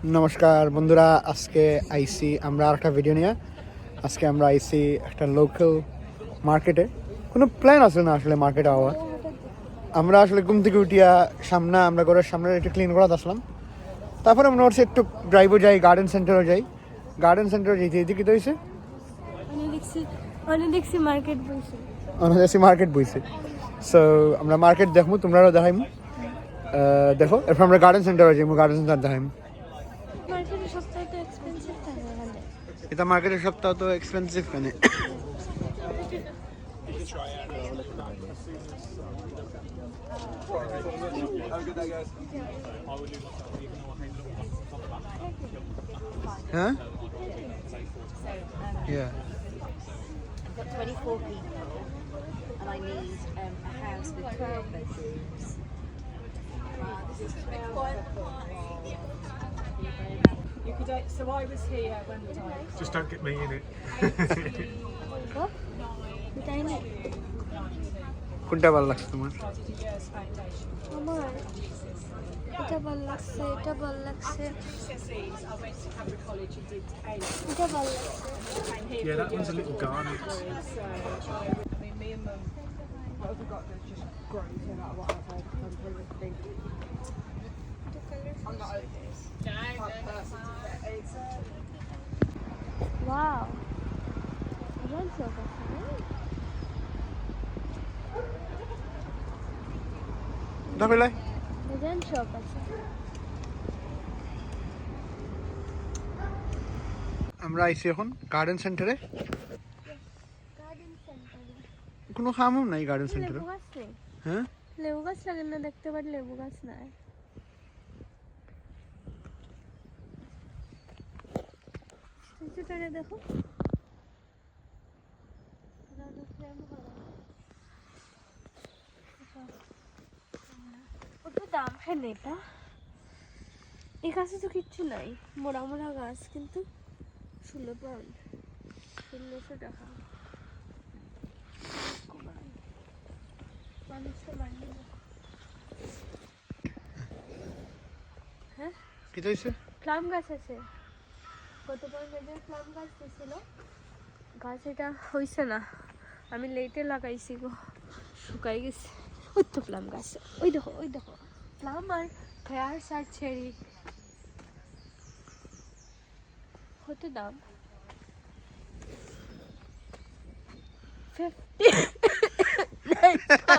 নমস্কার বন্ধুরা, আজকে আইসি আমরা আরেকটা ভিডিও নিয়ে। আজকে আমরা আইসি একটা লোকাল মার্কেটে। কোনো প্ল্যান আছে না আসলে মার্কেটে আওয়ার। আমরা আসলে ঘুম থেকে উঠিয়া আমরা ঘরের সামনে একটু ক্লিন করা আসলাম। তারপরে মনে হচ্ছে একটু ড্রাইভও যাই, গার্ডেন সেন্টারও যাই। গার্ডেন সেন্টারে যেতে এদিকে তো হয়েছে মার্কেট বইছে। সো আমরা মার্কেট দেখবো, তোমরাও দেখাইমু। দেখো, এরপর আমরা গার্ডেন সেন্টারে যাইমু, গার্ডেন সেন্টার দেখাইমু। এটা মার্কেটের সপ্তাহ তো এক্সপেন্সিভ কেন? হ্যাঁ, yeah. I've got 24 people and I need a house with 12 bedrooms. You could, so I was here when the diet. Just don't get me in it. কোনটা ভালো লাগছে তোমার? আমার এটা ভালো লাগছে, এটা ভালো লাগছে, GCSEs, I went to Cadbury College and did A. এটা ভালো লাগছে। Came here Yeah, for that one's a little garnet. so I mean, me and Mum, what have we got that's just grown no matter what I've had. I'm really big. I'm not over this. Type person to get it. Wow, এটা চোখ আছে না? দাবিলাই এটা চোখ আছে। আমরা আইছি এখন গার্ডেন সেন্টারে। গার্ডেন সেন্টারে কোনো কামও নাই গার্ডেন সেন্টারে। লেবু গাছ নেই? হ্যাঁ, লেবু গাছ লাগে না, দেখতে পারি লেবু গাছ নাই। সেন্টারে দেখো, কত দাম হ্যাঁ এটা। এই গাছে তো কিচ্ছু নাই, মোড়া মোড়া গাছ, কিন্তু 16 পাউন্ড, 1600 টাকা। মানুষটা মানি না। হ্যাঁ, কি হইছে? প্লাম গাছ আছে, কত পাউন্ডের প্লাম গাছ দিয়েছিল। গাছ এটা হইছে না, আমি লেটে লাগাইছি গো, শুকাই গেছে। ওই তো প্লাম গাছ, ওই দেখো, ওই দেখো প্লাম আর ফেয়ার্স আর চেরি। কত দাম? 59 pound।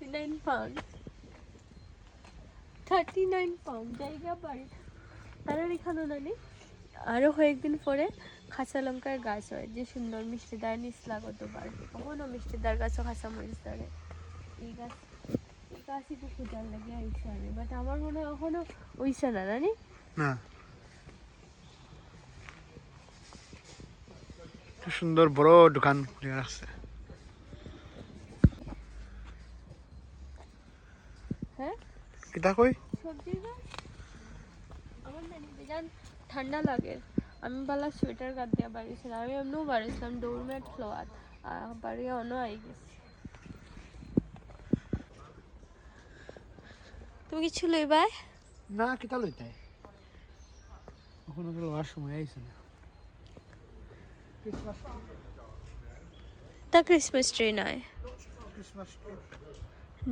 59 pound, 39 pound জায়গা বাড়ি। আর এখানে নানি আরো কয়েকদিন পরে খাঁচা লঙ্কার গাছ হয়, যে সুন্দর মিষ্টিদার নিচলা কতবার, কখনো মিষ্টিদার গাছও খাঁচা মরিচ ধরে। এই গাছই তো পূজার লাগে আইসা আমি, বাট আমার মনে হয় এখনো ওইসা না নানি। না, সুন্দর বড় দোকান আছে। হ্যাঁ, কিতা কই? সবজির গাছ আমার নানি বেজান ঠান্ডা লাগে। আমি বালা সোয়েটার গাছ দিয়ে বাড়িয়েছিলাম, আমি এমনিও বাড়িয়েছিলাম ডোরম্যাট ফ্লোয়ার, বাড়িয়ে অন্য আই গেছি। তুমি কিছু লইবা? না, কিতা লইতাই এখন লওয়ার সময় আইছে না। তা ক্রিসমাস ট্রি নয়। ক্রিসমাস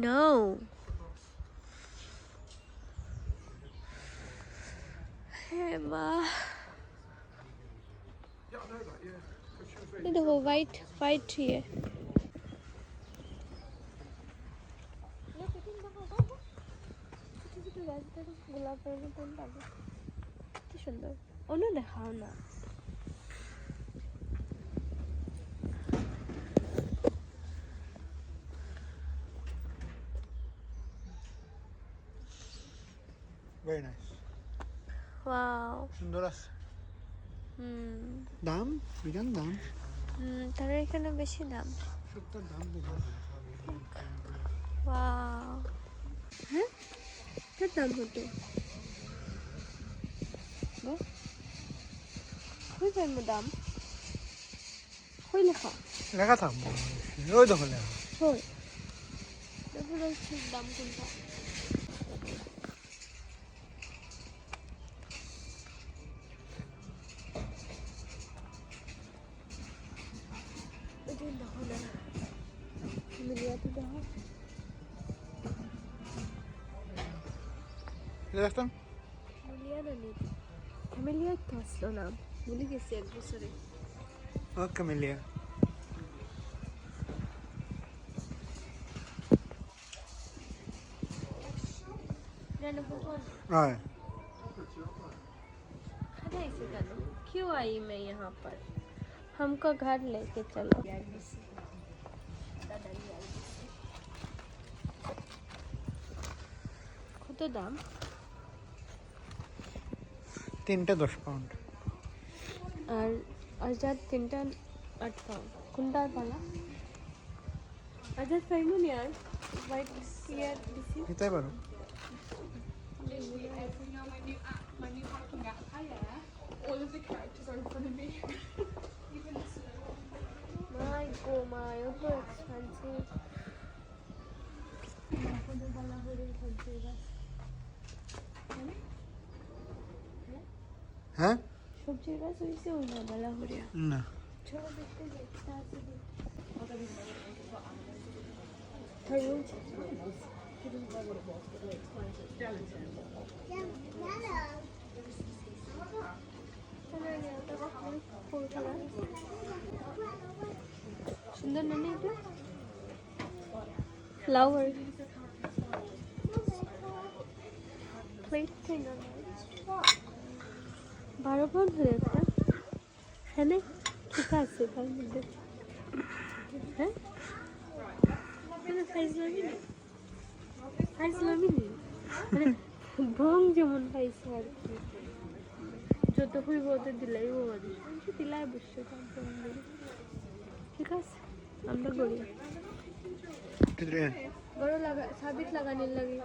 নো, হ্যাঁ মা, ये देखो वाइट वाइट ट्री है। গোলাপ কি সুন্দর, অন্য দেখাও না। ভেরি নাইস, ওয়াও, সুন্দর আছে। হুম দাম বিরান দাম, তার এখানে বেশি দাম। সত্তর দাম বিরান। ওয়াও, হ্যাঁ তার দাম কত? কই পাইমু দাম? কই লেখা? লেখা থাকবো, ওই দেখো লেখা। কই? এগুলোর ঠিক দাম কোনটা? এটা দেখো না, মিলিয়াতে দেখো। দেখতাম মিলিয়া না নেই, মিলিয়া তো আসলো না, ভুলে গেছি এক বছরে। ওকে মিলিয়া जाने भगवान হয় खड़े ऐसे जानो क्यों आई मैं यहाँ पर? हमको घर लेके चलो। কত দাম? 3টা 10 পাউন্ড আর আজাদ 3টা 8 পাউন্ড। কোনটা ভালো? আজাদ ফাইমুনি আর হোয়াইট ইয়ার দিছি। নিতে পারো My new parking app. Hiya. All of the characters are in front of me. মাই গো মাই, এত এক্সপেন্সিভ। হ্যাঁ সবজির গাছ হয়েছে ওই না বেলা হরিয়া না ছোট দেখতে দেখতে আছে তরমুজ সুন্দর না নেই এটা ফ্লাওয়ার প্লেট থিং 12 পাউন্ড হয়ে একটা হ্যাঁ ঠিক আছে তার মধ্যে হ্যাঁ সাইজ লামিনি মানে ভং যেমন পাইছে আর কি যত হইব ওদের দিলাই বাড়ি দিলাই বসছে ঠিক আছে আমরা গড়ি বড় লাগা সাবিত লাগানোর লাগে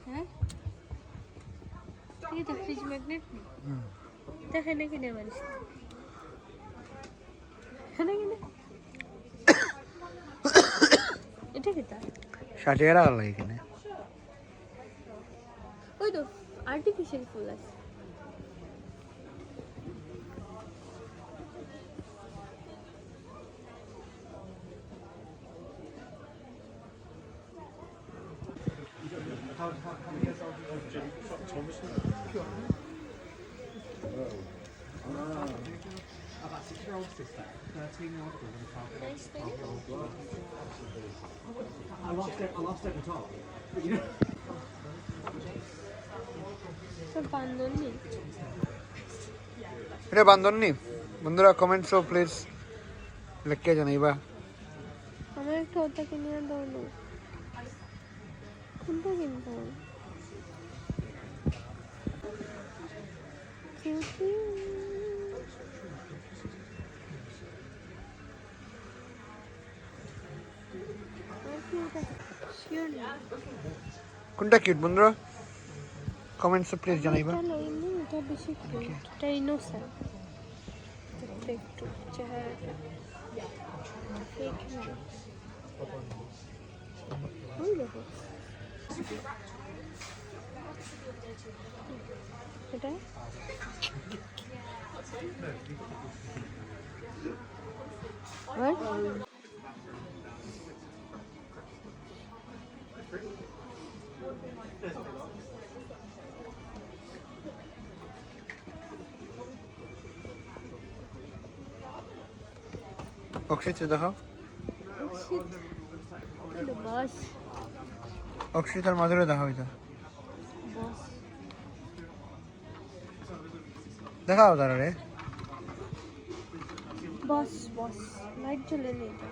হ্যাঁ ये तो फ्रिज मैग्नेट नहीं देखने के लिए वाली है ना এটা কি তা 60 টাকা লাগে এখানে ওই তো আর্টিফিশিয়াল ফুল আছে About 6-year-old sister, 13-year-old brother, nice I lost it at the top. But you know, সব বান্ধন নেই এটা বান্ধন নি বন্ধুরা কমেন্টস প্লিজ লিখে জানাইবা আমার একটা ওটা কিনে দাও না কোনটা কিনতে হবে কোনটা কিউট বন্ধুরা কমেন্টস প্লিজ জানাইবা এটা বেশি কিউট এটা ইনোসেন্ট একটু চেহারাটা ফেক না ওই দেখো এটা What? অক্ষিত দেখাও বস অক্ষিত আর মাধুরী দেখাও এটা বস দেখাও তারা রে বস বস লাইট জ্বলে নেই না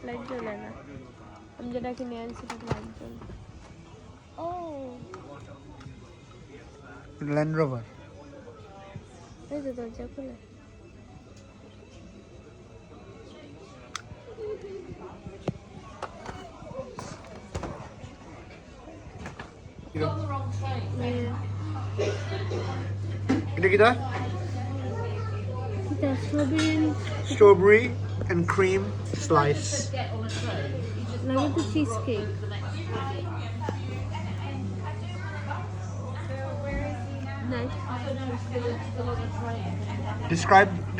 লাইট জ্বলে না আমি যেটা কিনে আনছি সেটা লাইট জ্বলে ও ল্যান্ড রোভার এই যে দরজা খুলে এটা কি দা That's strawberry and cream slice. লাগে তো cheese cake.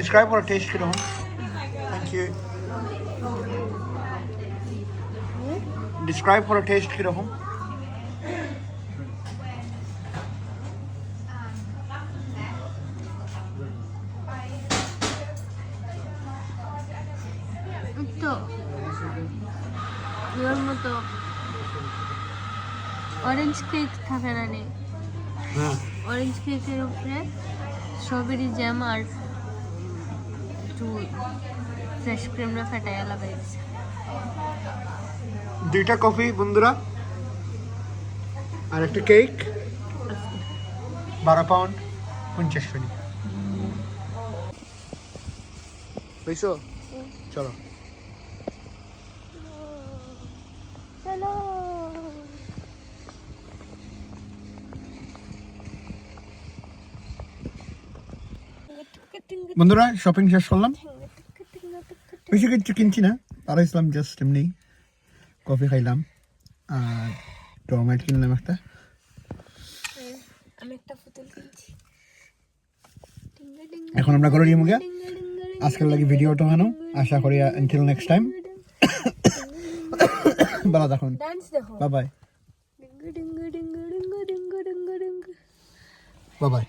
Describe what it tastes কিরকম? Thank you. Describe what it tastes কিরকম? তো ওর মতো অরেঞ্জ কেক থাকে না নে, হ্যাঁ অরেঞ্জ কেকের উপরে স্ট্রবেরি জ্যাম আর একটু ফ্রেশ ক্রিমটা ফেটাইয়া লাগাই দিছে। 2টা কফি বন্ধুরা আর একটা কেক 12 পাউন্ড 50 পেনি। বুঝছো? চলো চলো বন্ধুরা শপিং শেষ করলাম, বেশি কিছু কিনছি না, তারা ইসলাম জাস্ট এমনি কফি খাইলাম আর টমেটো কিনলাম একটা। আমি একটা পুতুল কিনছি। এখন আমরা ঘরে নিয়ে মুখে আজকের লাগি ভিডিওটা হানো, আশা করি আনটিল নেক্সট টাইম ভালো থাকুন, ডান্স দেখো। বাই বাই ডিঙ্গু ডিঙ্গু ডিঙ্গু ডিঙ্গু ডিঙ্গু ডিঙ্গু ডিঙ্গু। Bye by.